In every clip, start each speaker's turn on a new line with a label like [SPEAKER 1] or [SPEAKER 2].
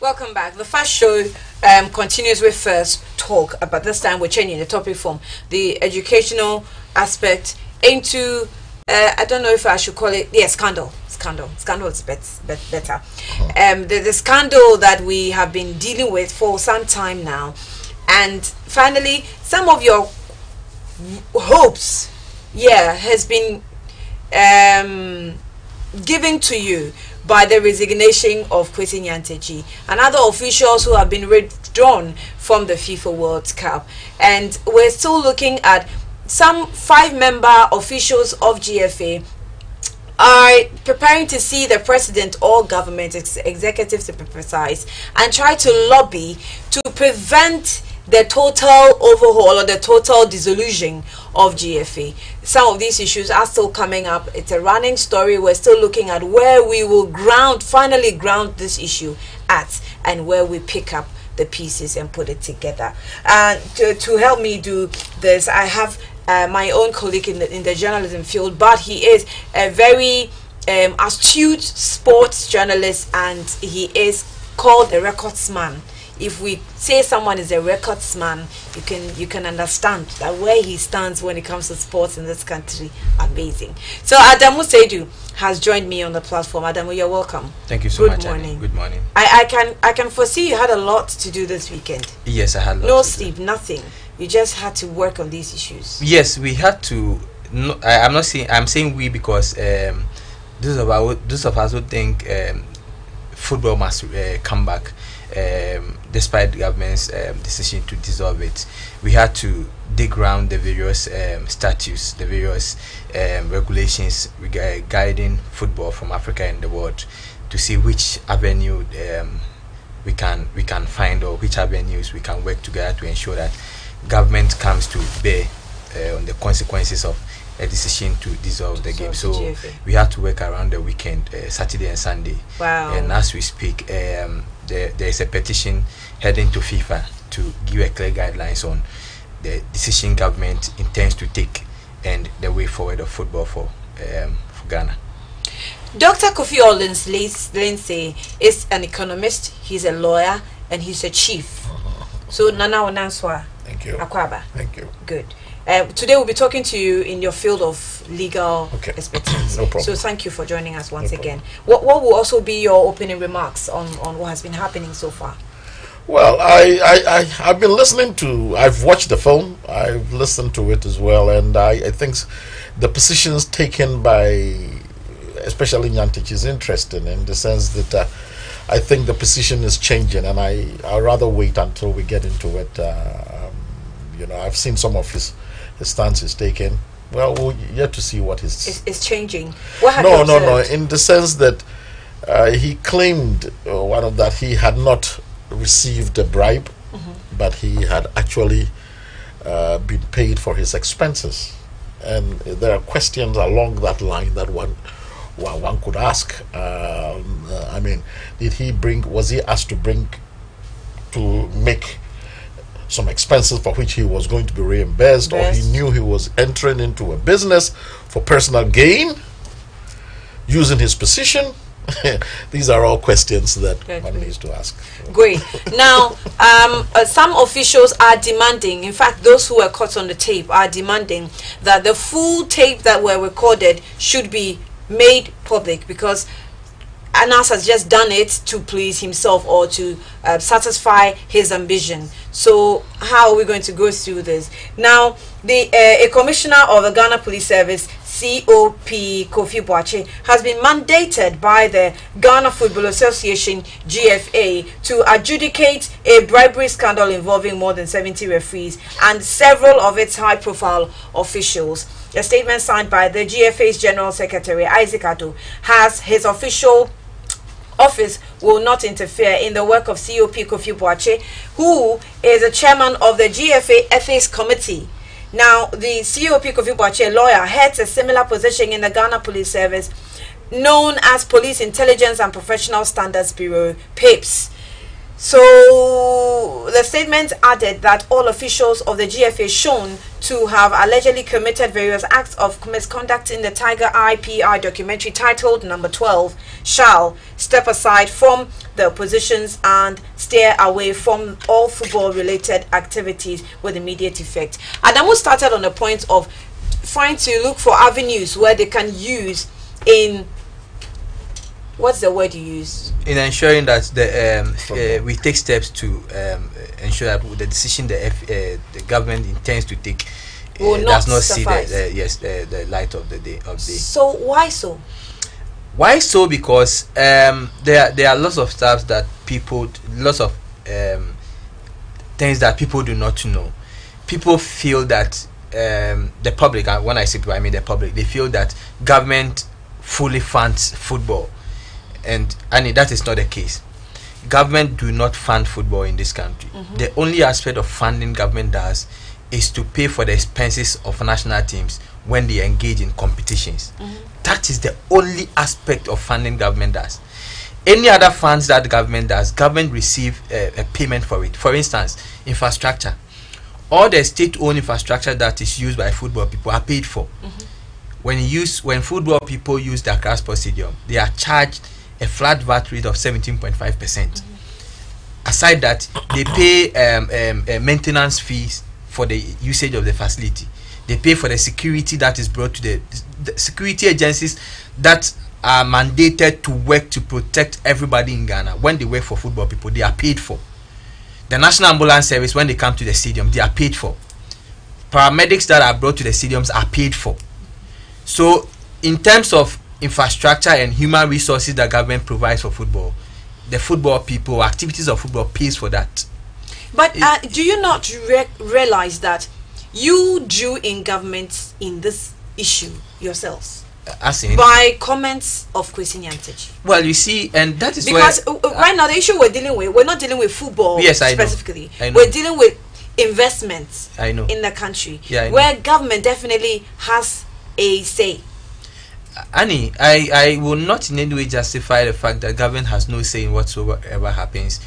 [SPEAKER 1] Welcome back. The first show continues with first talk, but this time we're changing the topic from the educational aspect into I don't know if I should call it scandal. Scandal is better. The scandal that we have been dealing with for some time now, and finally some of your hopes has been given to you by the resignation of Nyantakyi and other officials who have been withdrawn from the FIFA World Cup. And we're still looking at some 5-member officials of GFA are preparing to see the president or government executives to be precise and try to lobby to prevent the total overhaul or the total dissolution of GFA. Some of these issues are still coming up. It's a running story. We're still looking at where we will finally ground this issue at, and where we pick up the pieces and put it together. To help me do this, I have my own colleague in the journalism field, but he is a very astute sports journalist, and he is called a recordsman. If we say someone is a recordsman, you can understand that where he stands when it comes to sports in this country. Amazing. So Adamu Seidu has joined me on the platform. Adamu, you're welcome.
[SPEAKER 2] Thank you so much.
[SPEAKER 1] Good morning.
[SPEAKER 2] Good morning.
[SPEAKER 1] I can foresee you had a lot to do this weekend.
[SPEAKER 2] Yes, I had a lot.
[SPEAKER 1] No sleep, nothing. You just had to work on these issues.
[SPEAKER 2] Yes, we had to. No, I'm saying we because those of us who think football must come back. Despite the government's decision to dissolve it, we had to dig around the various statutes, the various regulations guiding football from Africa and the world, to see which avenue we can find, or which avenues we can work together to ensure that government comes to bear on the consequences of a decision to dissolve the game. So we had to work around the weekend, Saturday and Sunday.
[SPEAKER 1] Wow.
[SPEAKER 2] And as we speak, there is a petition heading to FIFA to give a clear guidelines on the decision government intends to take and the way forward of football for Ghana.
[SPEAKER 1] Dr.Kofi or Lindsay is an economist, he's a lawyer, and he's a chief. So Nana Onanswa.
[SPEAKER 3] Thank you.
[SPEAKER 1] Akwaba.
[SPEAKER 3] Thank you.
[SPEAKER 1] Good. Today we'll be talking to you in your field of legal expertise.
[SPEAKER 3] No problem.
[SPEAKER 1] So thank you for joining us once again. What will also be your opening remarks on what has been happening so far?
[SPEAKER 3] Well, I've been listening to, I've watched the film, I've listened to it as well, and I think the positions taken by especially Nyantakyi is interesting, in the sense that I think the position is changing, and I'd rather wait until we get into it. I've seen some of his stances taken. Well, we'll yet to see what his
[SPEAKER 1] it's changing. What have you observed?
[SPEAKER 3] No, in the sense that he claimed that he had not received a bribe, but he had actually been paid for his expenses, and there are questions along that line that one could ask. I mean, was he asked to make some expenses for which he was going to be reimbursed, or he knew he was entering into a business for personal gain using his position? These are all questions that one needs to ask.
[SPEAKER 1] Great. Now, some officials are demanding, in fact, those who were caught on the tape are demanding that the full tape that were recorded should be made public, because Anas has just done it to please himself or to satisfy his ambition. So how are we going to go through this? Now, a commissioner of the Ghana Police Service, Kofi, has been mandated by the Ghana Football Association, GFA, to adjudicate a bribery scandal involving more than 70 referees and several of its high-profile officials. A statement signed by the GFA's General Secretary, Isaac Ado, has his official office will not interfere in the work of Kofi, who is the chairman of the GFA Ethics Committee. Now, the Kofi, lawyer, heads a similar position in the Ghana Police Service, known as Police Intelligence and Professional Standards Bureau, PIPS. So the statement added that all officials of the GFA shown to have allegedly committed various acts of misconduct in the Tiger IPI documentary titled Number 12 shall step aside from the positions and steer away from all football related activities with immediate effect. Adamu started on the point of trying to look for avenues where they can use in, what's the word you use?
[SPEAKER 2] In ensuring that we take steps to ensure that the decision the government intends to take does not see the light of the day.
[SPEAKER 1] So why so?
[SPEAKER 2] Why so? Because there are lots of stuff that lots of things that people do not know. People feel that the public, and when I say people, I mean the public, they feel that government fully funds football, and that is not the case. Government do not fund football in this country. The only aspect of funding government does is to pay for the expenses of national teams when they engage in competitions. That is the only aspect of funding government does. Any other funds that government does, government receive a payment for it. For instance, infrastructure. All the state-owned infrastructure that is used by football people are paid for. When football people use the Accra Sports Stadium, they are charged a flat VAT rate of 17.5%. Aside that, they pay maintenance fees for the usage of the facility. They pay for the security that is brought to the security agencies that are mandated to work to protect everybody in Ghana. When they work for football people, they are paid for. The National Ambulance Service, when they come to the stadium, they are paid for. Paramedics that are brought to the stadiums are paid for. So, in terms of infrastructure and human resources that government provides for football, the football people, activities of football pays for that.
[SPEAKER 1] But do you not realize that you drew in government in this issue yourselves? By comments of Kwesi Nyantakyi.
[SPEAKER 2] Well, you see, and that is
[SPEAKER 1] because right now the issue we're not dealing with football specifically.
[SPEAKER 2] I know.
[SPEAKER 1] We're dealing with investments
[SPEAKER 2] in
[SPEAKER 1] the country,
[SPEAKER 2] where
[SPEAKER 1] government definitely has a say.
[SPEAKER 2] Annie, I will not in any way justify the fact that government has no say in whatsoever happens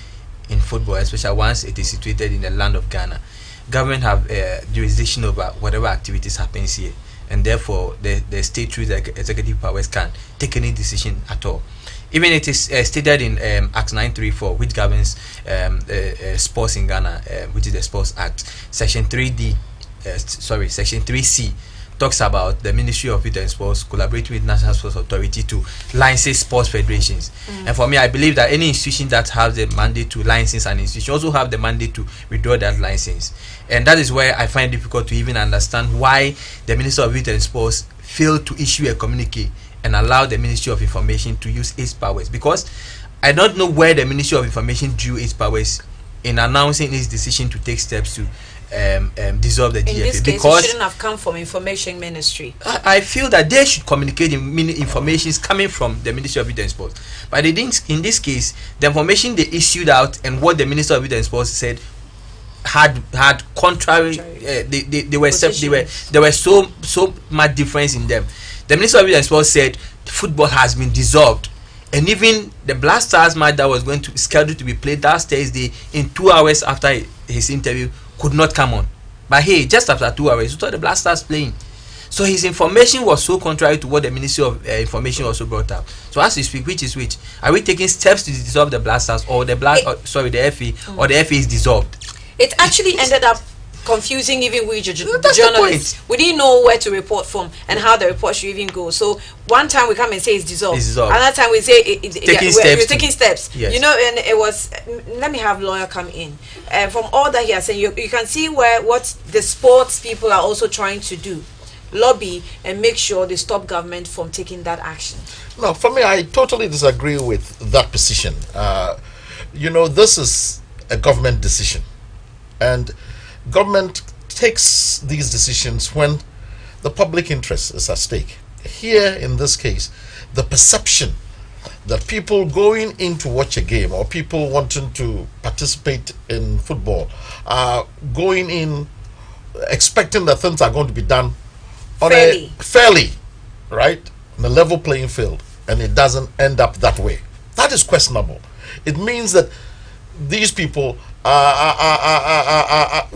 [SPEAKER 2] in football, especially once it is situated in the land of Ghana. Government have jurisdiction over whatever activities happens here, and therefore the state through the executive powers can take any decision at all. Even it is stated in Act 934, which governs sports in Ghana, which is the Sports Act. Section 3C talks about the Ministry of Youth and Sports collaborating with National Sports Authority to license sports federations. And for me, I believe that any institution that has the mandate to license an institution also have the mandate to withdraw that license. And that is where I find it difficult to even understand why the Minister of Youth and Sports failed to issue a communique and allow the Ministry of Information to use its powers. Because I don't know where the Ministry of Information drew its powers in announcing its decision to take steps to dissolve the GFA.
[SPEAKER 1] In this case,
[SPEAKER 2] because
[SPEAKER 1] it shouldn't have come from Information Ministry.
[SPEAKER 2] I feel that they should communicate information coming from the Ministry of Youth and Sports. But in this case, the information they issued out and what the Minister of Youth and Sports said had contrary. There were so much difference in them. The Minister of Youth and Sports said football has been dissolved, and even the Black Stars match that was going to scheduled to be played last Thursday in 2 hours after his interview could not come on. But hey, just after 2 hours, you saw the Black Stars playing. So his information was so contrary to what the Ministry of Information also brought up. So as we speak, which is which? Are we taking steps to dissolve the Black Stars, or the FA, or the FA is dissolved?
[SPEAKER 1] It actually ended up confusing even we journalists. We didn't know where to report from and how the report should even go. So one time we come and say it's dissolved. Another time we say we're taking steps.
[SPEAKER 2] Yes.
[SPEAKER 1] You know, and it was, let me have lawyer come in. And from all that he has said, you can see what the sports people are also trying to do. Lobby and make sure they stop government from taking that action.
[SPEAKER 3] No, for me, I totally disagree with that position. You know, this is a government decision, and government takes these decisions when the public interest is at stake. Here, in this case, the perception that people going in to watch a game or people wanting to participate in football are going in expecting that things are going to be done on fairly, right, on a level playing field, and it doesn't end up that way. That is questionable. It means that these people are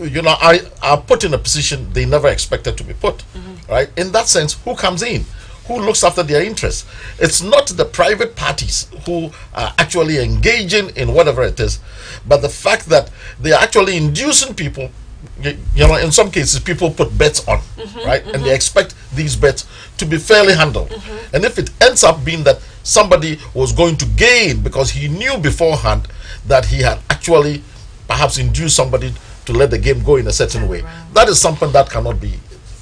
[SPEAKER 3] put in a position they never expected to be put, right? In that sense, who comes in? Who looks after their interests? It's not the private parties who are actually engaging in whatever it is, but the fact that they are actually inducing people. In some cases, people put bets on, right? And they expect these bets to be fairly handled. And if it ends up being that somebody was going to gain because he knew beforehand that he had actually perhaps induced somebody to let the game go in a certain way, that is something that cannot be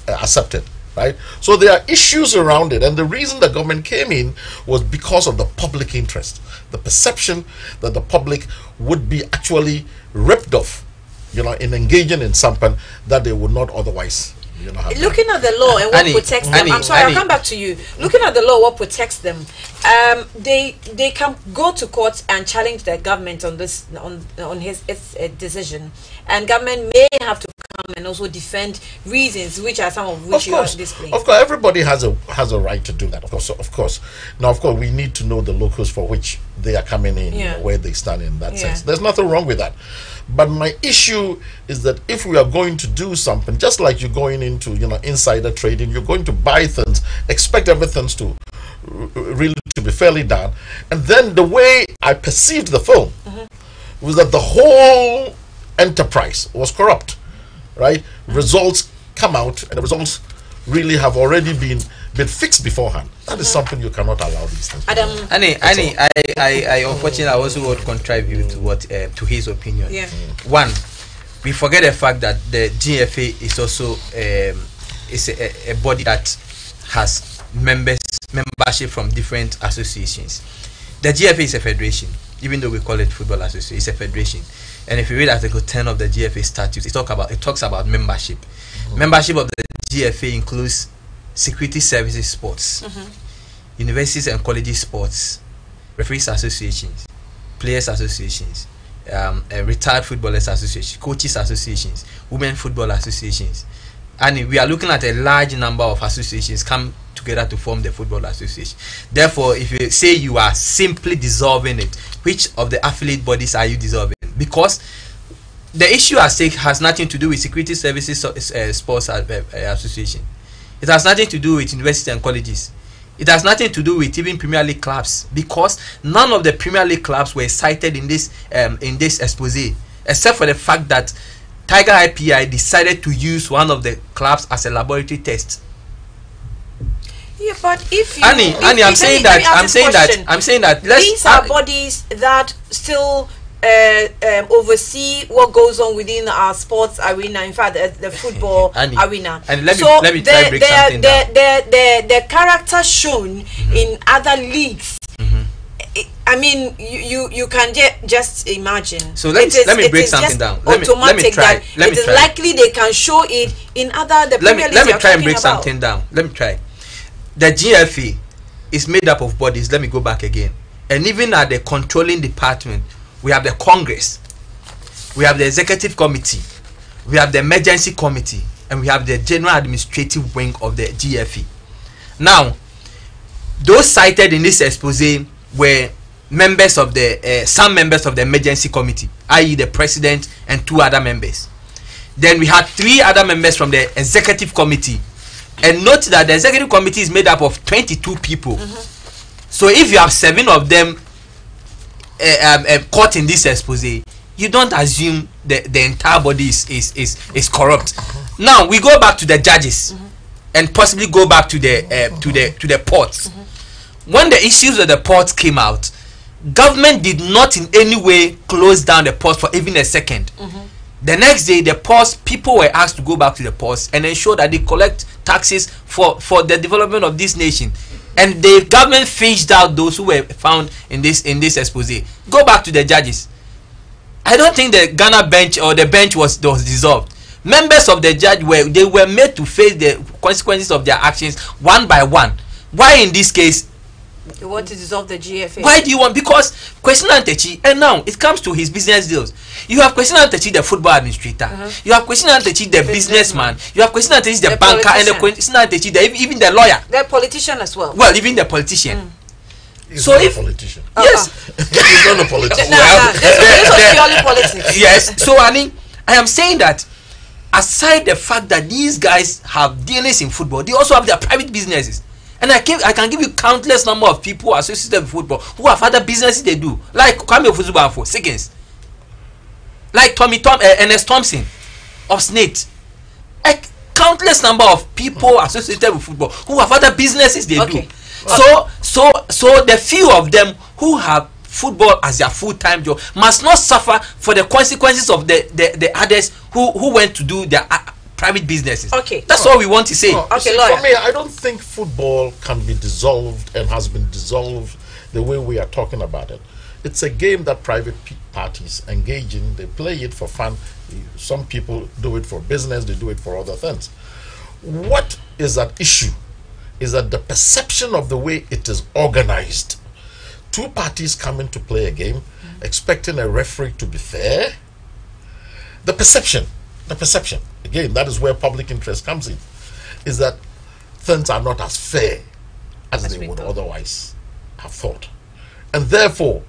[SPEAKER 3] accepted, right? So there are issues around it, and the reason the government came in was because of the public interest, the perception that the public would be actually ripped off, in engaging in something that they would not otherwise, have
[SPEAKER 1] looking
[SPEAKER 3] done.
[SPEAKER 1] at the law and what protects them. I'm sorry, I'll come back to you. Looking at the law, what protects them? They can go to court and challenge the government on this on its decision, and government may have to come and also defend reasons, which are some of which you are displaying.
[SPEAKER 3] Of course, everybody has a right to do that. Of course. Now, of course, we need to know the locus for which they are coming in, where they stand in that sense. There's nothing wrong with that. But my issue is that if we are going to do something, just like you're going into, insider trading, you're going to buy things, expect everything to really to be fairly done. And then the way I perceived the film was that the whole enterprise was corrupt, right? Results come out, and the results really have already been fixed beforehand. That is something you cannot allow these things.
[SPEAKER 1] Adamu.
[SPEAKER 2] I unfortunately I also would contribute to what to his opinion. One, we forget the fact that the GFA is also is a body that has membership from different associations. The GFA is a federation, even though we call it football association. It's a federation, and if you read Article 10 of the GFA statutes, it talks about membership. Membership of the GFA includes security services sports, universities and colleges sports, referees associations, players associations, retired footballers associations, coaches associations, women football associations, and we are looking at a large number of associations come together to form the football association. Therefore, if you say you are simply dissolving it, which of the affiliate bodies are you dissolving? Because the issue at stake has nothing to do with security services sports association. It has nothing to do with universities and colleges. It has nothing to do with even Premier League clubs, because none of the Premier League clubs were cited in this expose, except for the fact that Tiger IPI decided to use one of the clubs as a laboratory test.
[SPEAKER 1] Yeah, but if you,
[SPEAKER 2] Annie, I'm saying that
[SPEAKER 1] these are bodies that still oversee what goes on within our sports arena. In fact, the football arena.
[SPEAKER 2] And let me try to break something down.
[SPEAKER 1] The character shown in other leagues. I mean, you can just imagine.
[SPEAKER 2] So let me break something down. Let me try.
[SPEAKER 1] It is likely they can show it in other the Premier Leagues.
[SPEAKER 2] Let me try and break something down. Let me try. The GFA is made up of bodies. Let me go back again. And even at the controlling department, we have the Congress, we have the Executive Committee, we have the Emergency Committee, and we have the General Administrative Wing of the GFA. Now, those cited in this expose were members of the some members of the Emergency Committee, i.e. the President and 2 other members. Then we had 3 other members from the Executive Committee. And note that the Executive Committee is made up of 22 people. So if you have 7 of them caught in this expose, you don't assume the entire body is corrupt. Now we go back to the judges and possibly go back to the ports. When the issues of the ports came out, government did not in any way close down the ports for even a second. The next day, the ports, people were asked to go back to the ports and ensure that they collect taxes for the development of this nation. And the government fished out those who were found in this expose. Go back to the judges. I don't think the Ghana bench or the bench was dissolved. Members of the judge were made to face the consequences of their actions one by one. Why in this case?
[SPEAKER 1] You want to dissolve the GFA?
[SPEAKER 2] Why do you want? Because Kwesi Nyantakyi, and now it comes to his business deals. You have Kwesi Nyantakyi, the football administrator. You have Kwesi Nyantakyi, the businessman. You have Kwesi Nyantakyi, the banker, and the Kwesi Nyantakyi, even the lawyer.
[SPEAKER 1] The politician as well.
[SPEAKER 2] Well, even the politician.
[SPEAKER 3] He's not a politician.
[SPEAKER 2] Yes,
[SPEAKER 3] he's not a politician.
[SPEAKER 1] This was purely
[SPEAKER 2] Yes. So I am saying that aside the fact that these guys have dealings in football, they also have their private businesses. And I can give you countless number of people associated with football who have other businesses they do, like Kwame Ofosuba for Seconds, like Ernest Thompson of Snate, like countless number of people associated with football who have other businesses they do. So the few of them who have football as their full-time job must not suffer for the consequences of the others who went to do their private businesses.
[SPEAKER 1] Okay,
[SPEAKER 2] that's all we want to say.
[SPEAKER 1] Okay,
[SPEAKER 3] for me, I don't think football can be dissolved and has been dissolved the way we are talking about it. It's a game that private parties engage in. They play it for fun. Some people do it for business. They do it for other things. What is at issue is that the perception of the way it is organized. Two parties come in to play a game, expecting a referee to be fair. The perception, again, that is where public interest comes in, is that things are not as fair as they would otherwise have thought. And therefore,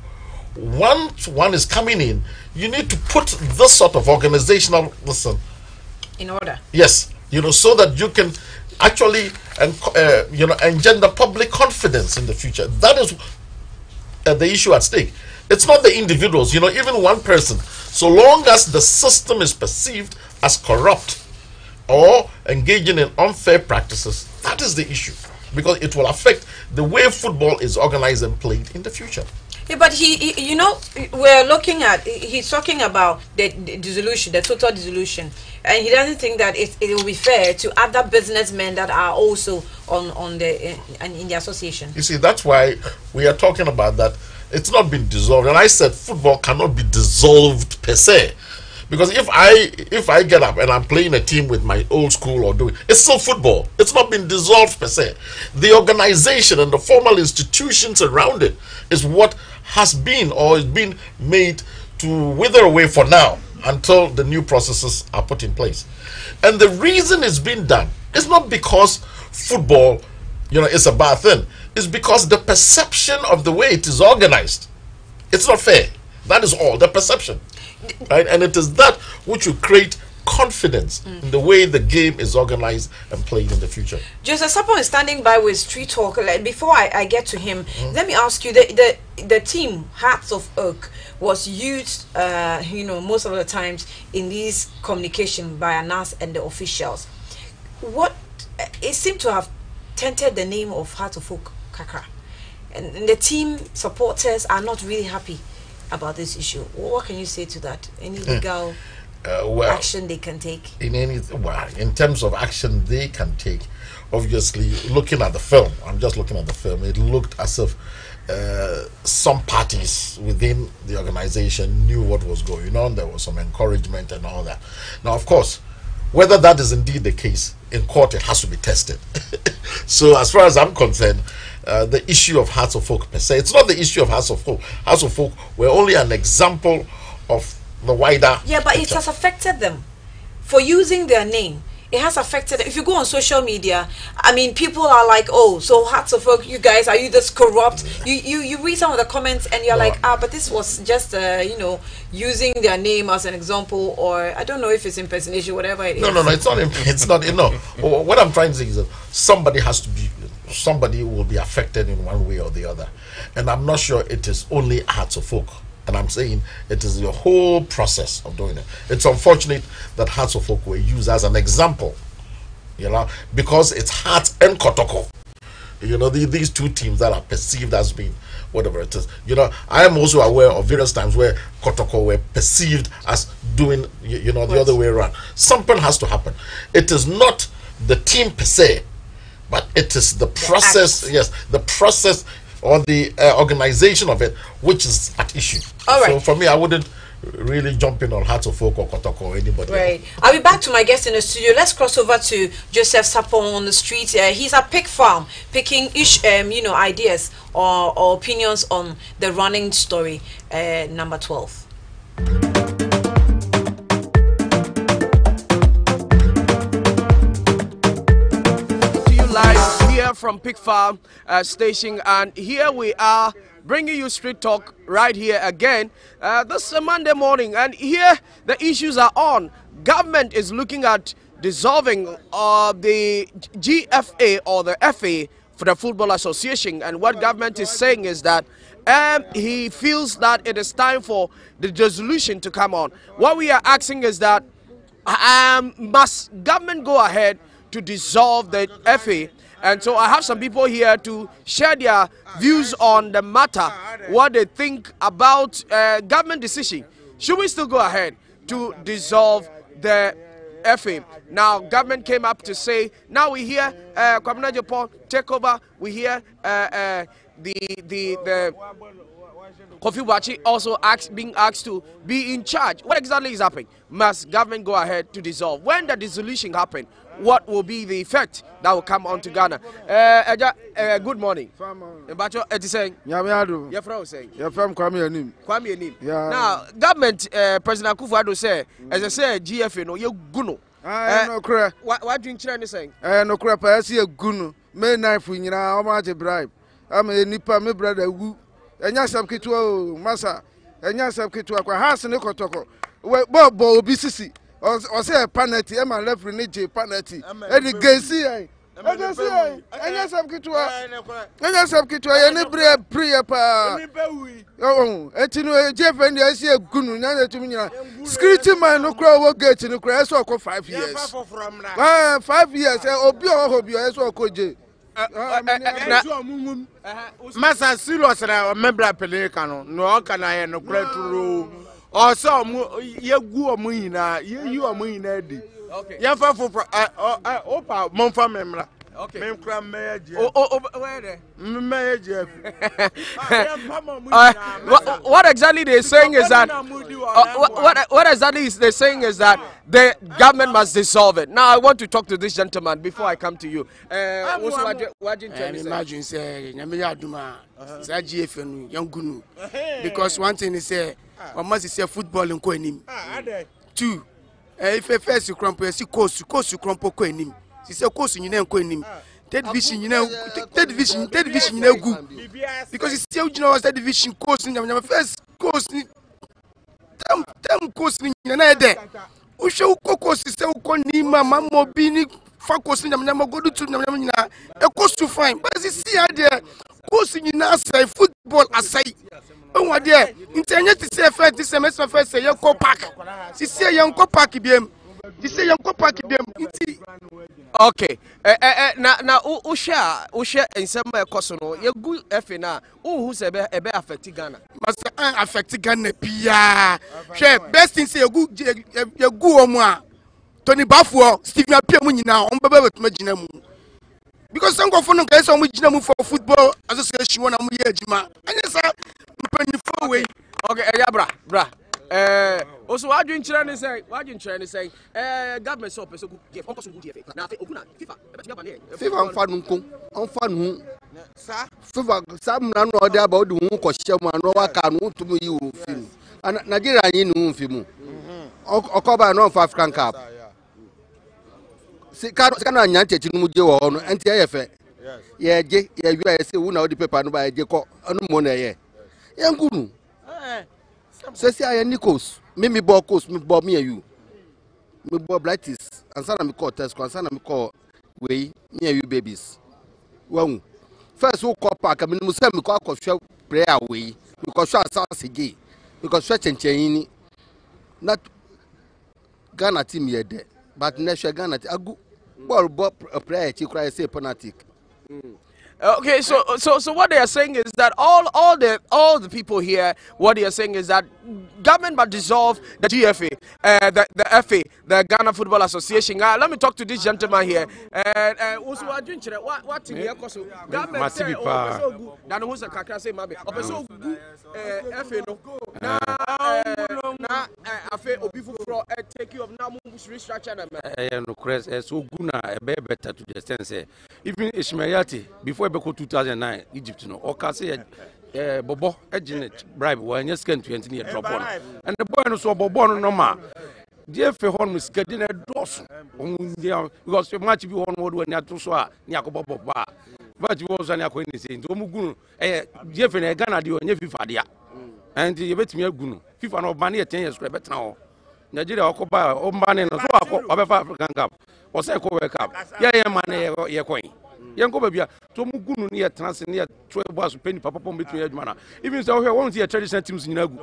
[SPEAKER 3] once one is coming in, you need to put this sort of organizational
[SPEAKER 1] in order.
[SPEAKER 3] Yes, so that you can actually engender public confidence in the future. That is the issue at stake. It's not the individuals, even one person. So long as the system is perceived as corrupt or engaging in unfair practices, that is the issue, because it will affect the way football is organized and played in the future.
[SPEAKER 1] Yeah, but we're looking at, he's talking about the dissolution, the total dissolution, and he doesn't think that it will be fair to other businessmen that are also in the association. You
[SPEAKER 3] see, that's why we are talking about that. It's not been dissolved, and I said football cannot be dissolved per se, because if I get up and I'm playing a team with my old school or doing, it's still football. It's not been dissolved per se. The organization and the formal institutions around it is what has been or is being made to wither away for now until the new processes are put in place. And the reason it's been done is not because football, is a bad thing. It's because the perception of the way it is organized, it's not fair. That is all, the perception. Right? And it is that which will create confidence in the way the game is organized and played in the future.
[SPEAKER 1] Joseph Sapon is standing by with Street Talk. Before I get to him, let me ask you, the team Hearts of Oak was used most of the times in these communication by us and the officials. What it seemed to have tainted the name of Hearts of Oak Kakra, and the team supporters are not really happy about this issue. What can you say to that? Any legal action they can take?
[SPEAKER 3] In terms of action they can take, obviously, looking at the film, I'm just looking at the film, it looked as if some parties within the organization knew what was going on. There was some encouragement and all that. Now, of course, whether that is indeed the case, in court it has to be tested. So as far as I'm concerned, the issue of Hearts of Folk per se, it's not the issue of Hearts of Folk. Hearts of Folk were only an example of the wider
[SPEAKER 1] but
[SPEAKER 3] picture.
[SPEAKER 1] it has affected them for using their name. It has affected them. If you go on social media, people are like, oh, so Hearts of Folk, you guys, are you this corrupt? You read some of the comments and you're like, but this was just using their name as an example, or I don't know if it's impersonation, whatever it is.
[SPEAKER 3] No, it's not. It's not. What I'm trying to say is that somebody will be affected in one way or the other, and I'm not sure it is only Hearts of Folk. And I'm saying it is the whole process of doing it. It's unfortunate that Hearts of Folk were used as an example, because it's Hearts and Kotoko. These two teams that are perceived as being whatever it is. I am also aware of various times where Kotoko were perceived as doing, the other way around. Something has to happen. It is not the team per se, but it is the process. Yes, the process or the organization of it, which is at issue.
[SPEAKER 1] All right.
[SPEAKER 3] So for me, I wouldn't really jump in on Hearts of Folk or Kotoko or anybody.
[SPEAKER 1] Right. I'll be back to my guest in the studio. Let's cross over to Joseph Sapon on the street. He's at Pig Farm, picking ideas or opinions on the running story, number 12.
[SPEAKER 4] Live here from Pig Farm station, and here we are bringing you street talk right here again. This is Monday morning, and here the issues are on. Government is looking at dissolving the GFA or the FA for the Football Association, and what government is saying is that he feels that it is time for the dissolution to come on. What we are asking is that must government go ahead to dissolve the FA? And so I have some people here to share their views on the matter, what they think about government decision. Should we still go ahead to dissolve the FA? Now, government came up to say, now we hear Kwabena Japan take over, we hear the Kofi Wachi also being asked to be in charge. What exactly is happening? Must government go ahead to dissolve? When the dissolution happen, what will be the effect that will come on to Ghana? Good morning. Mbacho, it is saying. Your friend saying.
[SPEAKER 5] Your friend Kwame Anim.
[SPEAKER 4] Kwame Anim.
[SPEAKER 5] Yeah.
[SPEAKER 4] Now, government, President Akufo-Addo say, as I say, GFA no, you guno.
[SPEAKER 5] No cry.
[SPEAKER 4] What do you China saying?
[SPEAKER 5] No cry. I see a guno. May knife in you how much a bribe. I'm a nipa, my brother. And yes, I'm Kitu, Massa. And yes, I'm Kitu. House and Okotoko. Bob BCC. Or say a penalty. I'm a left renege penalty. And the gay see. And yes, I'm Kitu. And yes, I'm Kitu. I never pray. Oh, and you know, Jeff and I see a gunu. Now to me, security man no crowd will get in the crash for 5 years. 5 years. Obio, as well, Koji.
[SPEAKER 6] Masa serious na membra peleka no ka na ye no kraturo o so ye gu omu hina ye yi omu hina di ye fa fofo opa monfa membra okay mem kra meje where there meje
[SPEAKER 4] what exactly they're saying is that what exactly is they saying is that the government must dissolve it. Now I want to talk to this gentleman before I come to you.
[SPEAKER 6] Imagine say nyame aduma say GFA no yangunu because one thing is say we must say football nko anim. Two if first you crumple see coast crumple ko anim. Si say coast nyina nko anim. Third division nyina gu because it's still you know third division coast nyama first coast ni them coast nyina na there. Usho ukoko sise ukoni mama mobini fakos nyama go do to nyama nyina e cost to fine but see there cost nyina say football asai onwa there intenye ti say first this semester first say yanko park si say yanko park biem si say yanko park biem nti
[SPEAKER 4] okay na usha ensem ekoso no yegu efe na who say ebe affect Ghana
[SPEAKER 6] must affect Ghana pia she best thing say yegu omo a Tony Bafuo Stephen Apia mu nyina on bebe betuma gina mu because some go for no guys on gina mu for football association wona mu ye ejima anya sa mpanifo we
[SPEAKER 4] okay bra also what do you trying to say government so person give focus on GFA na oguna FIFA
[SPEAKER 7] on fan sa FIFA sam na no dey about the hu ko hye mu no waka no tumu yi wo film Nigeria yin no film okoba no for African Cup si kana Nyantakyi no mu je wo no enti ye fe ye je ye wi ye se wu na odi paper no ba ye je ko anu mo na ye ngunu Sesi I Nikos, me ball coast, me ball me and you. Me ball blighties, and son of me call test, and son of me call way, me and you babies. Well, first who call park, I mean, Muslim call show prayer away, because shot sounds gay, because stretch and chain not Ghana team yet there, but national Ghana, a good ball a prayer, you cry, say fanatic.
[SPEAKER 4] Okay, so what they are saying is that all the people here, what they are saying is that government must dissolve the GFA, the FA, the Ghana Football Association. Let me talk to this gentleman here. Also, what in here? Government say, "Oh, that who's a kakra say, maybe." Also, FA no. Na FA obifu for take you of now restructure them.
[SPEAKER 8] No, Chris, so guna better to the extent say even Ishmaelati before Beko 2009 Egypt no or can say Bobo Eginet bribe when you scan 20 year drop on and the boy no so Bobo no ma dear for home is getting a dose because so much be one word when you to so near Bobo bar but you was an acquaintance in Omugun, Jeff and Ghana, you and FIFA dia. And you bet me a gun. FIFA no money at 10 years, but now. Nigeria occupy Ombani and so of African Cup. Or Seco Cup. Yeah, money, yeah, coin. Young Cobia, to Mugun near Trans near 12 bars penny papa between Edmana. Even so, I won't see a traditional teams in Nagu.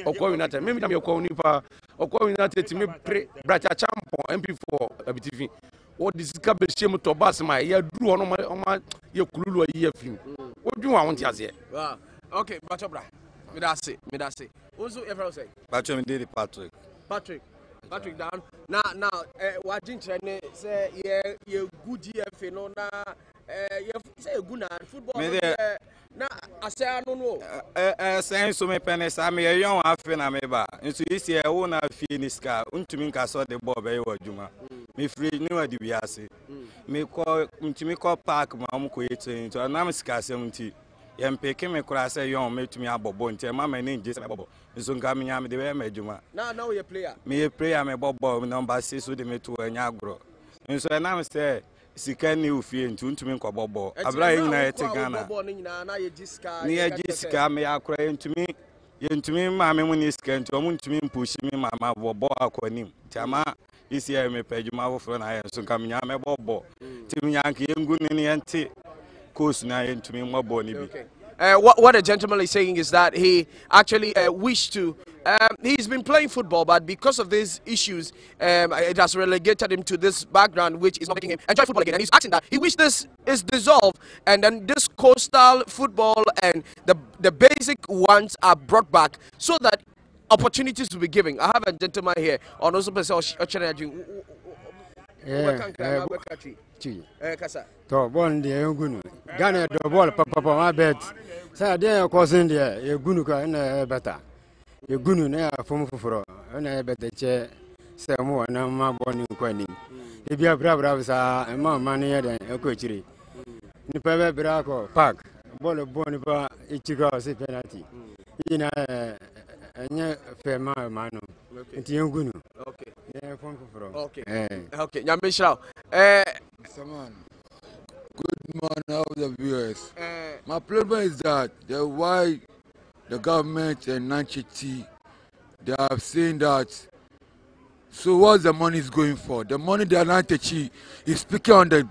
[SPEAKER 8] Or calling at maybe I'm your calling for or calling at to me, Bracha Champo, MP4 BTV. What this cabbage shame to pass my year drew on my your Kulu year film. What do you want to say?
[SPEAKER 4] Okay, Bachobra. Midasi. Also, ever say?
[SPEAKER 9] Bachom did
[SPEAKER 4] Patrick down. Now, what didn't say, yeah, good year, no, you say good football. Now, I say, I don't know.
[SPEAKER 9] Saying so many pennies, I may a young Afrin Ameba. Into this year, I won't have finished car. Unto I saw the Bob or Juma. Me free new at the Biasi. Me call Park, Mamma, into a Namaska 70. Yam peke me kura say yon me tumi abobo nti ma me ne nje abobo nso nka me nya me de me adwuma
[SPEAKER 4] now you player
[SPEAKER 9] me player me bobo number 6 so de me to anya agro nso na me say sika ni ofie nti ntumi nko bobo abra yin na yete Ghana
[SPEAKER 4] bobo ni na ye jiska
[SPEAKER 9] ni ye jiska me akora ntumi ma me mu ni sika nti o mu ntumi mpushi me ma bobo akonim ti ama isi ya me padwuma afoforo na ye nso nka me nya me bobo ti me nya nka yengu ni ente.
[SPEAKER 4] What the gentleman is saying is that he actually wished to. He's been playing football, but because of these issues, it has relegated him to this background, which is not making him enjoy football again. And he's asking that he wishes this is dissolved, and then this coastal football and the basic ones are brought back, so that opportunities will be given. I have a gentleman here on also
[SPEAKER 10] to bon de ngunu Ghana do ball papa ma bet sa de ko sin de e gunu ka na beta e gunu na fom foforo na beta che se mo na ma boni kwani e bia bra sa ma ma ne de e ko chiri ni pa be bra ko park ball boni pa e chiga se penalty ina anya fe ma no nti ngunu
[SPEAKER 4] okay
[SPEAKER 10] yeah fom foforo
[SPEAKER 4] okay okay nyambe shao
[SPEAKER 11] Saman, good morning, all the viewers. My problem is that why the government and Nyantakyi, they have seen that. So what's the money is going for? The money that Nyantakyi is speaking on the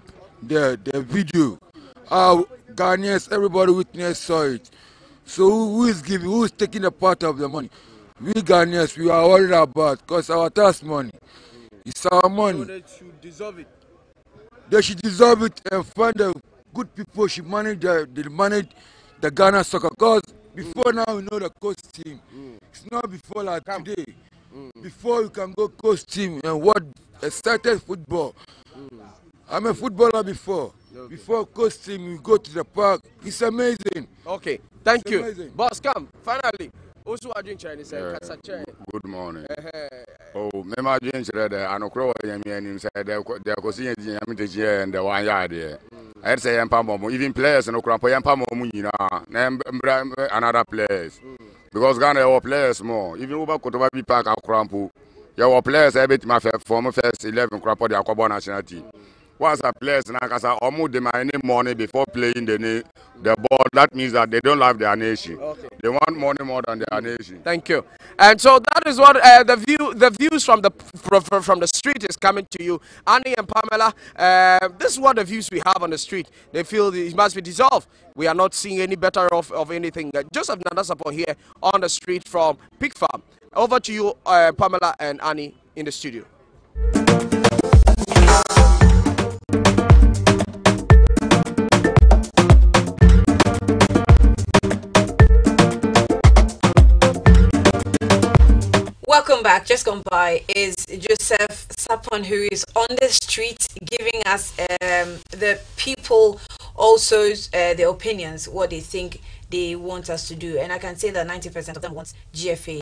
[SPEAKER 11] video. How Ghanaians, everybody witness saw it. So who is taking a part of the money? We Ghanaians, we are worried about because our tax money. It's our money.
[SPEAKER 4] So they should dissolve it.
[SPEAKER 11] They should dissolve it and find the good people should manage the Ghana soccer. Because before now we know the coach team. It's not before like today. Before you can go coach team and what started football. I'm a footballer before. Okay. Before coach team you go to the park. It's amazing.
[SPEAKER 4] Okay, thank you. Amazing. Boss, come. Finally. Also, I drink Chinese.
[SPEAKER 12] Good morning. Oh, me I drink there. I know crow and inside there. There was in the and the 1 yard there. I say, even players and Okrampo and another players. Because Ghana are players more. Even over Kotobabi Park and Okrampo, your players have been my former first 11 Okrampo, the Akobo national team. Once a players now, because I almost demand money before playing the ball, that means that they don't love their nation. Okay. They want money more than their nation.
[SPEAKER 4] Thank you. And so that is what the views from the street is coming to you, Annie and Pamela. This is what the views we have on the street. They feel it must be dissolved. We are not seeing any better of anything. Joseph Nandasapon here on the street from Pig Farm. Over to you, Pamela and Annie in the studio.
[SPEAKER 1] Welcome back. Just gone by is Joseph Sapon, who is on the street giving us the people also their opinions, what they think they want us to do. And I can say that 90% of them want GFA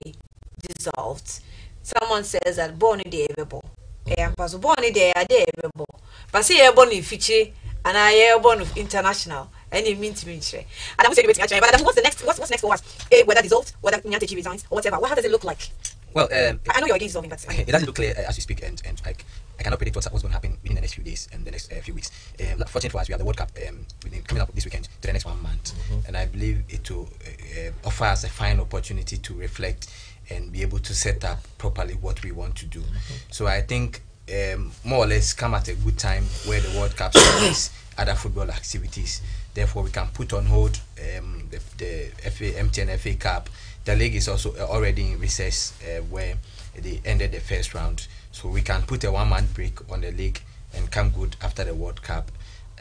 [SPEAKER 1] dissolved. Someone says that born in the available. Born in the available. But say born in Fiji and I am born of international. And it means to me. And I'm saying, but what's next for us? Whether dissolved, whether Nyantakyi resigns, or whatever. How does it look like?
[SPEAKER 2] Well,
[SPEAKER 1] I know you're against dissolving, but
[SPEAKER 2] it doesn't look clear as we speak, and I cannot predict what's going to happen within the next few days and the next few weeks. Fortunately for us, we have the World Cup coming up this weekend to the next 1 month, and I believe it will offer us a fine opportunity to reflect and be able to set up properly what we want to do. So I think more or less come at a good time where the World Cup supports other football activities. Therefore, we can put on hold the MTN FA Cup. The league is also already in recess where they ended the first round. So we can put a 1 month break on the league and come good after the World Cup.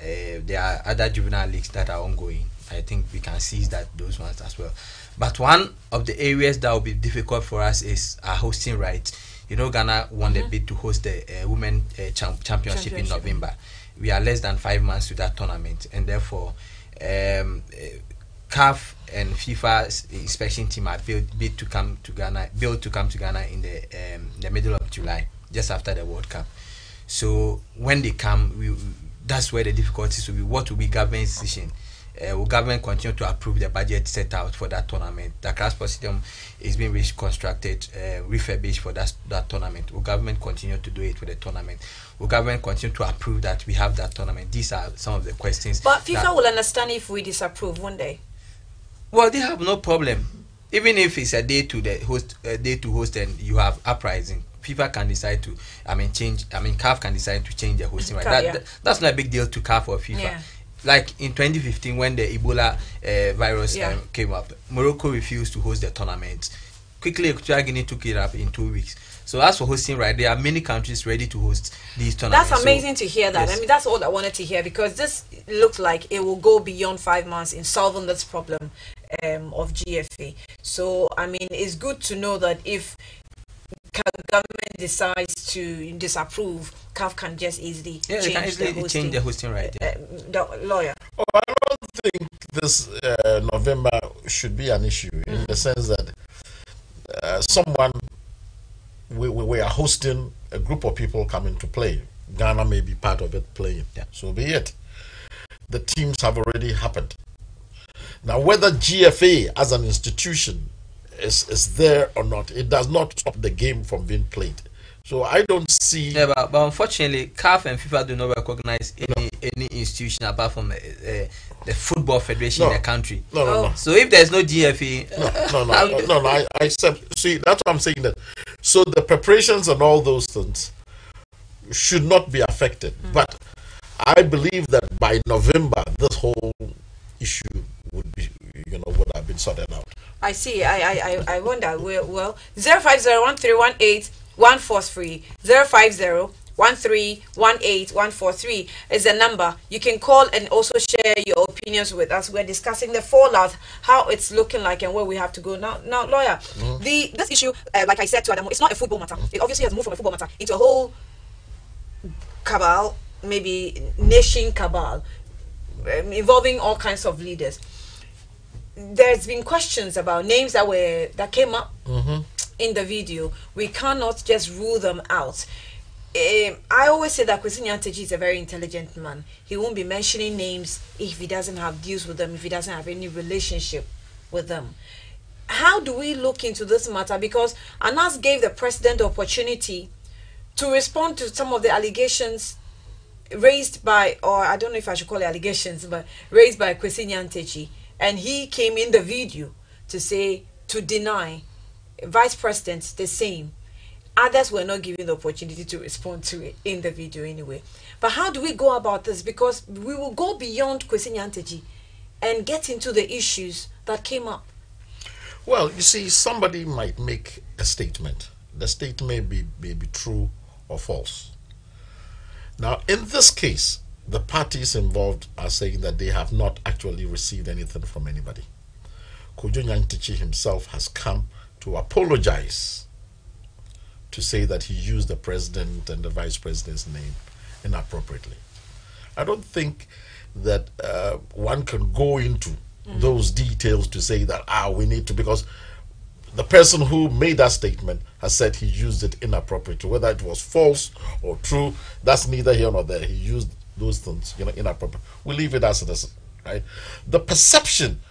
[SPEAKER 2] There are other juvenile leagues that are ongoing. I think we can seize those ones as well. But one of the areas that will be difficult for us is our hosting rights. You know, Ghana won the bid to host the Women Championship in November. We are less than 5 months to that tournament, and therefore CAF and FIFA's inspection team are built to come to Ghana in the middle of July, just after the World Cup. So when they come, that's where the difficulties will be. What will be government's decision? Will government continue to approve the budget set out for that tournament? The class system is being reconstructed, refurbished for that tournament. Will government continue to do it for the tournament? Will government continue to approve that we have that tournament? These are some of the questions.
[SPEAKER 1] But FIFA will understand if we disapprove one day.
[SPEAKER 2] Well, they have no problem. Even if it's a day to host, and you have uprising, FIFA can decide to, CAF can decide to change the hosting right. That's not a big deal to CAF or FIFA.
[SPEAKER 1] Yeah.
[SPEAKER 2] Like in 2015 when the Ebola virus came up, Morocco refused to host the tournament. Quickly, Equatorial Guinea took it up in 2 weeks. So as for hosting right, there are many countries ready to host these tournaments.
[SPEAKER 1] That's amazing to hear that. Yes. I mean, that's all I wanted to hear, because this looks like it will go beyond 5 months in solving this problem of GFA. So, I mean, it's good to know that if government decides to disapprove, CAF can just easily change the hosting right. Lawyer.
[SPEAKER 3] Oh, I don't think this November should be an issue in the sense that we are hosting a group of people coming to play. Ghana may be part of it playing. Yeah. So be it. The teams have already happened. Now, whether GFA as an institution is there or not, it does not stop the game from being played. So I don't see.
[SPEAKER 2] Yeah, but unfortunately, CAF and FIFA do not recognize any institution apart from the football federation in the country.
[SPEAKER 3] No.
[SPEAKER 2] So if there's no GFA,
[SPEAKER 3] no. I accept. See, that's what I'm saying. That so the preparations and all those things should not be affected. But I believe that by November, this whole issue would be, would have been sorted out.
[SPEAKER 1] I see. I wonder. Well, 050131814 050131814 is the number. You can call and also share your opinions with us. We're discussing the fallout, how it's looking like, and where we have to go now. Now, lawyer, this issue, like I said to Adamu, it's not a football matter. It obviously has moved from a football matter into a whole cabal, maybe nation cabal, involving all kinds of leaders. There's been questions about names that came up in the video. We cannot just rule them out. I always say that Nyantakyi is a very intelligent man. He won't be mentioning names if he doesn't have deals with them, if he doesn't have any relationship with them. How do we look into this matter? Because Anas gave the president the opportunity to respond to some of the allegations raised by, or I don't know if I should call it allegations, but raised by Nyantakyi. And he came in the video to deny vice president the same. Others were not given the opportunity to respond to it in the video anyway. But how do we go about this? Because we will go beyond Nyantakyi and get into the issues that came up.
[SPEAKER 3] Well, you see, somebody might make a statement. The statement may be true or false. Now, in this case, the parties involved are saying that they have not actually received anything from anybody. Nyantakyi himself has come to apologize, to say that he used the president and the vice president's name inappropriately. I don't think that one can go into those details to say that we need to, because the person who made that statement has said he used it inappropriately. Whether it was false or true, that's neither here nor there. He used those things, inappropriate. We leave it as it is, right? The perception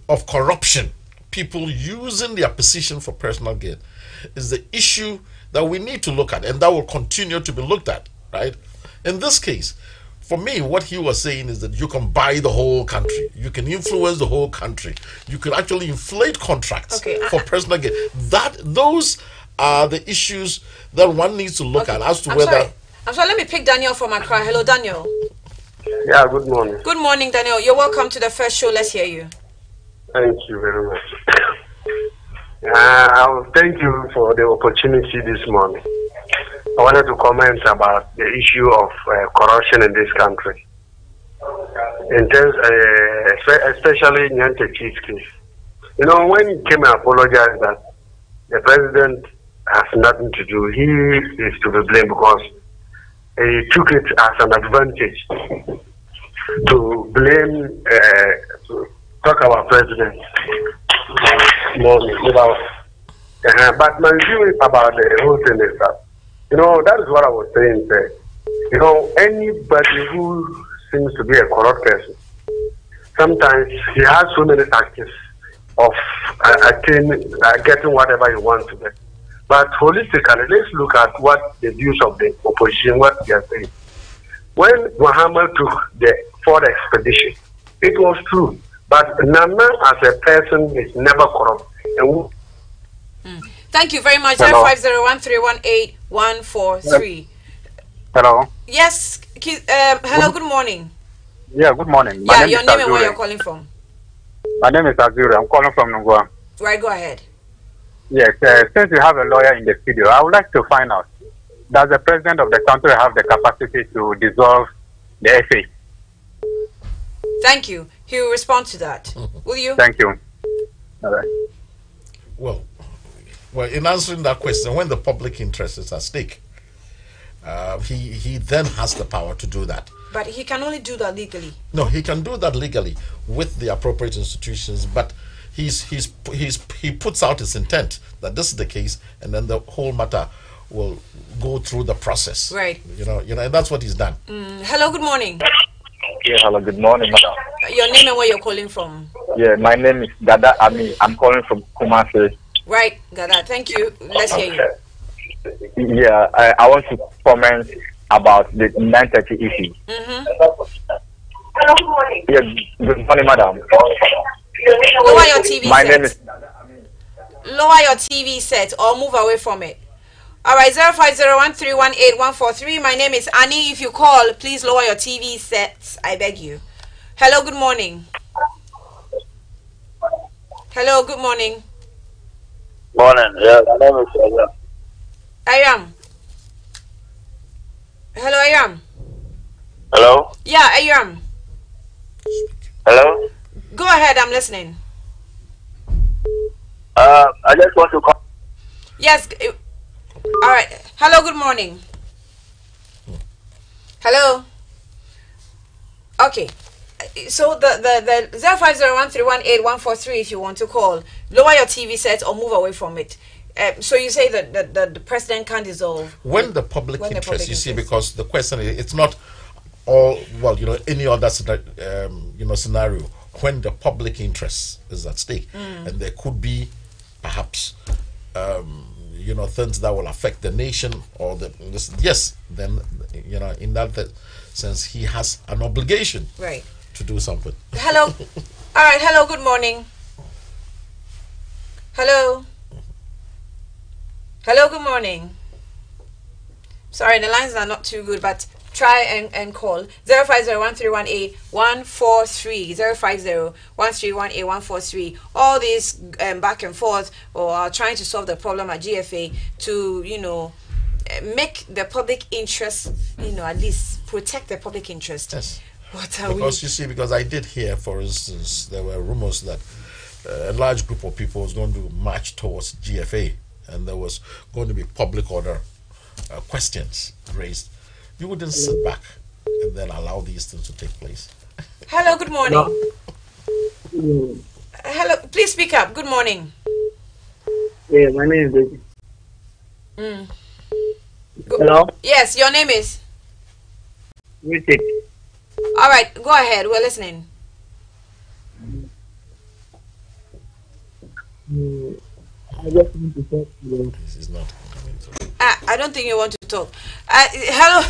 [SPEAKER 3] of corruption people using their position for personal gain is the issue that we need to look at, and that will continue to be looked at, right? In this case, for me, what he was saying is that you can buy the whole country, you can influence the whole country, you can actually inflate contracts for personal gain. Those are the issues that one needs to look at as to whether.
[SPEAKER 1] I'm sorry, let me pick Daniel from Accra. Hello, Daniel.
[SPEAKER 13] Yeah, good morning.
[SPEAKER 1] Good morning, Daniel. You're welcome to the first show. Let's hear you.
[SPEAKER 13] Thank you very much. Thank you for the opportunity this morning. I wanted to comment about the issue of corruption in this country. In terms, especially Nyantakyi's case. You know, when he came and apologized that the president has nothing to do, he is to be blamed because he took it as an advantage to blame, to talk about president. But my view about the whole thing is that, you know, that is what I was saying. You know, anybody who seems to be a corrupt person, sometimes he has so many tactics of getting whatever he wants to get. But holistically, let's look at what the views of the opposition, what they are saying. When Muhammad took the fourth expedition, it was true. But Nana as a person is never corrupt.
[SPEAKER 1] Thank you very much. 0501318143.
[SPEAKER 14] Hello.
[SPEAKER 1] Yes. Hello. Good morning.
[SPEAKER 14] Yeah. Good morning.
[SPEAKER 1] Yeah. Your name and where you're calling from.
[SPEAKER 14] My name is Azure. I'm calling from Nungwa.
[SPEAKER 1] Right. Go ahead.
[SPEAKER 14] Yes. Since you have a lawyer in the studio, I would like to find out: does the president of the country have the capacity to dissolve the FA?
[SPEAKER 1] Thank you. He will respond to that. Will you?
[SPEAKER 14] Thank you. All right.
[SPEAKER 3] Well, in answering that question, when the public interest is at stake, he then has the power to do that.
[SPEAKER 1] But he can only do that legally.
[SPEAKER 3] No, he can do that legally with the appropriate institutions, but he puts out his intent that this is the case, and then the whole matter will go through the process.
[SPEAKER 1] Right.
[SPEAKER 3] You know, and that's what he's done.
[SPEAKER 1] Hello. Good morning.
[SPEAKER 14] Yeah. Hello. Good morning, madam.
[SPEAKER 1] Your name and where you're calling from.
[SPEAKER 14] Yeah. My name is Dada Ami. I'm calling from Kumasi.
[SPEAKER 1] Right, Gada. Thank you. Let's hear you.
[SPEAKER 14] Yeah, I want to comment about the Nyantakyi issue.
[SPEAKER 1] Hello, good morning.
[SPEAKER 14] Yeah, good morning, madam.
[SPEAKER 1] Lower your TV set. Lower your TV set or move away from it. All right, 0501318143. My name is Annie. If you call, please lower your TV sets. I beg you. Hello, good morning. Hello, good morning.
[SPEAKER 15] Morning. Yeah, my name is Saga.
[SPEAKER 1] Ayam. Hello, Ayam.
[SPEAKER 15] Hello?
[SPEAKER 1] Yeah, Ayam.
[SPEAKER 15] Hello?
[SPEAKER 1] Go ahead, I'm listening.
[SPEAKER 15] I just want to call.
[SPEAKER 1] Yes. All right. Hello, good morning. Hello. Okay. So the 0501318143 if you want to call. Lower your TV set or move away from it. So you say that the president can't dissolve
[SPEAKER 3] when the public interest. You see, because the question is, it's not all any other scenario when the public interest is at stake, and there could be perhaps things that will affect the nation or yes, then in that sense he has an obligation to do something.
[SPEAKER 1] Hello. All right. Hello. Good morning. Hello. Hello. Good morning. Sorry, the lines are not too good, but try and call 0501318143 0501318143. All these back and forth or trying to solve the problem at GFA to make the public interest at least protect the public interest.
[SPEAKER 3] Yes.
[SPEAKER 1] What are
[SPEAKER 3] because you see, because I did hear, for instance, there were rumors that a large group of people was going to march towards GFA, and there was going to be public order questions raised. You wouldn't sit back and then allow these things to take place.
[SPEAKER 1] Hello, good morning. Hello, please speak up. Good morning.
[SPEAKER 15] Yeah, my name is David. Hello?
[SPEAKER 1] Yes, your name is?
[SPEAKER 15] Richard.
[SPEAKER 1] All right, go ahead. We're listening.
[SPEAKER 15] I just want to talk to you.
[SPEAKER 3] This is not coming through.
[SPEAKER 1] I don't think you want to talk. Hello,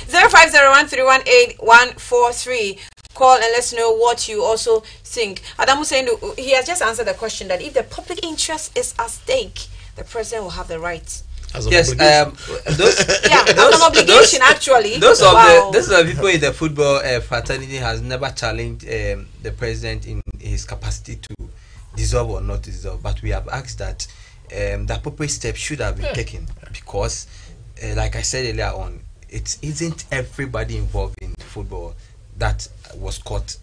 [SPEAKER 1] 0501318143. Call and let's know what you also think. Adamu saying he has just answered the question that if the public interest is at stake, the president will have the right.
[SPEAKER 2] Yes, those
[SPEAKER 1] an obligation actually.
[SPEAKER 2] Those are the people in the football fraternity has never challenged the president in his capacity to dissolve or not dissolve, but we have asked that the appropriate steps should have been taken because, like I said earlier on, it isn't everybody involved in football that was caught.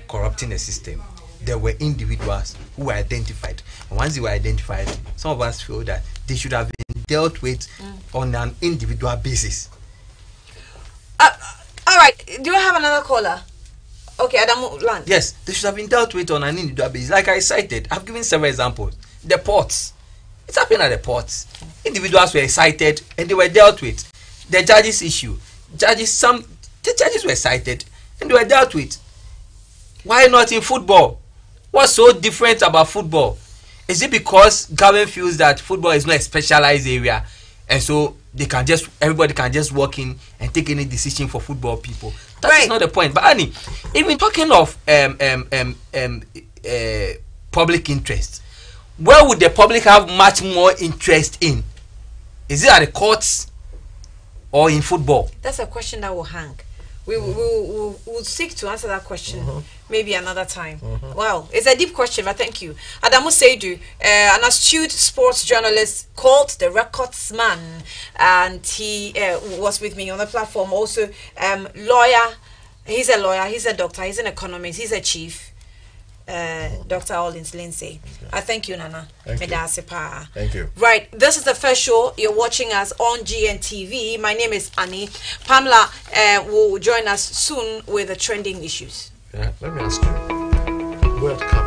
[SPEAKER 2] Corrupting the system. There were individuals who were identified, and once they were identified, some of us feel that they should have been dealt with on an individual basis.
[SPEAKER 1] All right, do you have another caller? Okay, Adamu land.
[SPEAKER 2] Yes, they should have been dealt with on an individual basis. Like I cited, I've given several examples. The ports, it's happening at the ports. Individuals were cited and they were dealt with. The judges issue, the judges were cited and they were dealt with. Why not in football? What's so different about football? Is it because government feels that football is not a specialized area, and so everybody can just walk in and take any decision for football people? That is not the point. But Annie, even talking of public interest, where would the public have much more interest in? Is it at the courts or in football?
[SPEAKER 1] That's a question that will hang. We'll seek to answer that question maybe another time. Wow, it's a deep question, but thank you. Adamu Seidu, an astute sports journalist called the Records Man, and he was with me on the platform. Also, lawyer. He's a lawyer. He's a doctor. He's an economist. He's a chief. Dr. Lindsay. I thank you, Nana.
[SPEAKER 3] Thank you.
[SPEAKER 1] Right, this is the first show. You're watching us on GNTV. My name is Annie. Pamela will join us soon with the trending issues.
[SPEAKER 3] Yeah, let me ask you, World Cup